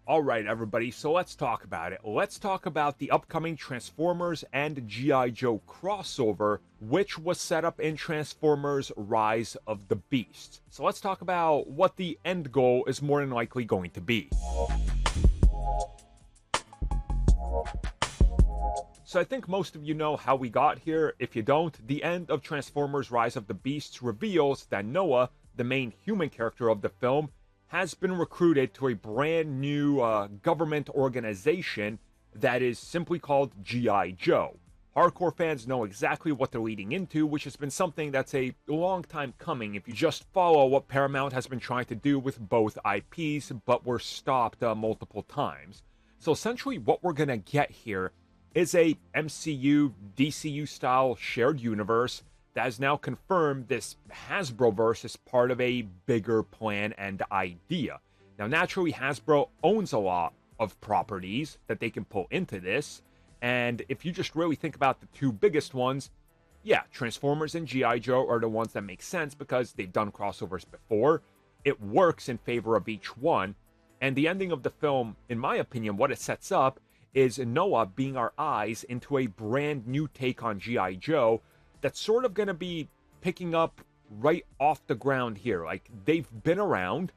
Alright, everybody, so let's talk about it. Let's talk about the upcoming Transformers and G.I. Joe crossover, which was set up in Transformers Rise of the Beast. So let's talk about what the end goal is more than likely going to be. So I think most of you know how we got here. If you don't, the end of Transformers Rise of the Beasts reveals that Noah, the main human character of the film, has been recruited to a brand new government organization that is simply called G.I. Joe. Hardcore fans know exactly what they're leading into, which has been something that's a long time coming if you just follow what Paramount has been trying to do with both IPs, but were stopped multiple times. So essentially what we're going to get here is a MCU, DCU style shared universe that has now confirmed this Hasbroverse is part of a bigger plan and idea. Now, naturally, Hasbro owns a lot of properties that they can pull into this, and if you just really think about the two biggest ones, yeah, Transformers and G.I. Joe are the ones that make sense because they've done crossovers before. It works in favor of each one, and the ending of the film, in my opinion, what it sets up is Noah being our eyes into a brand new take on G.I. Joe that's sort of going to be picking up right off the ground here. Like, they've been around,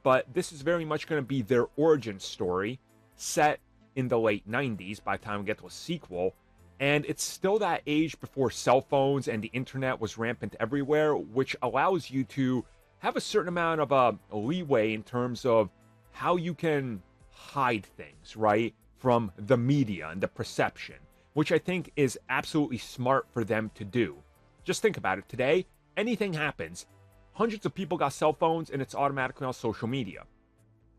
but this is very much going to be their origin story set in the late 90s by the time we get to a sequel. And it's still that age before cell phones and the internet was rampant everywhere, which allows you to have a certain amount of leeway in terms of how you can hide things, right, from the media and the perception, which I think is absolutely smart for them to do. Just think about it. Today, anything happens. Hundreds of people got cell phones and it's automatically on social media.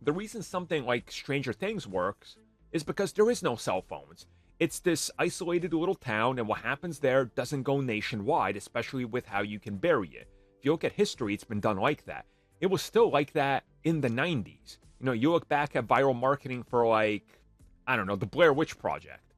The reason something like Stranger Things works is because there is no cell phones. It's this isolated little town, and what happens there doesn't go nationwide, especially with how you can bury it. If you look at history, it's been done like that. It was still like that in the 90s. You know, you look back at viral marketing for, like, I don't know, the Blair Witch Project.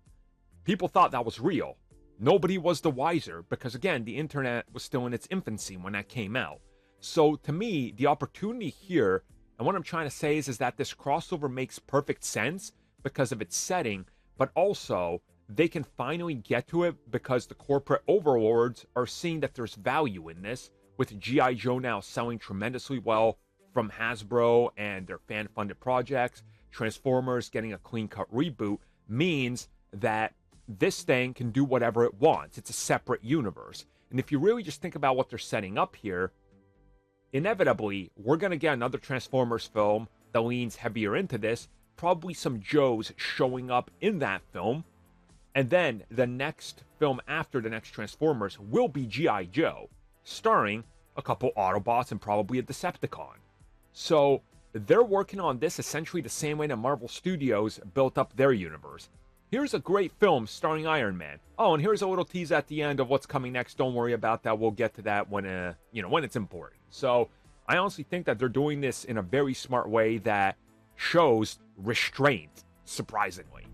People thought that was real. Nobody was the wiser because, again, the internet was still in its infancy when that came out. So, to me, the opportunity here, and what I'm trying to say is that this crossover makes perfect sense because of its setting, but also they can finally get to it because the corporate overlords are seeing that there's value in this, with G.I. Joe now selling tremendously well from Hasbro and their fan-funded projects. Transformers getting a clean-cut reboot means that this thing can do whatever it wants. It's a separate universe. And if you really just think about what they're setting up here, inevitably, we're going to get another Transformers film that leans heavier into this, probably some Joes showing up in that film, and then the next film after the next Transformers will be G.I. Joe, starring a couple Autobots and probably a Decepticon. So they're working on this essentially the same way that Marvel Studios built up their universe. Here's a great film starring Iron Man. Oh, and here's a little tease at the end of what's coming next. Don't worry about that. We'll get to that when it's important. So I honestly think that they're doing this in a very smart way that shows restraint, surprisingly.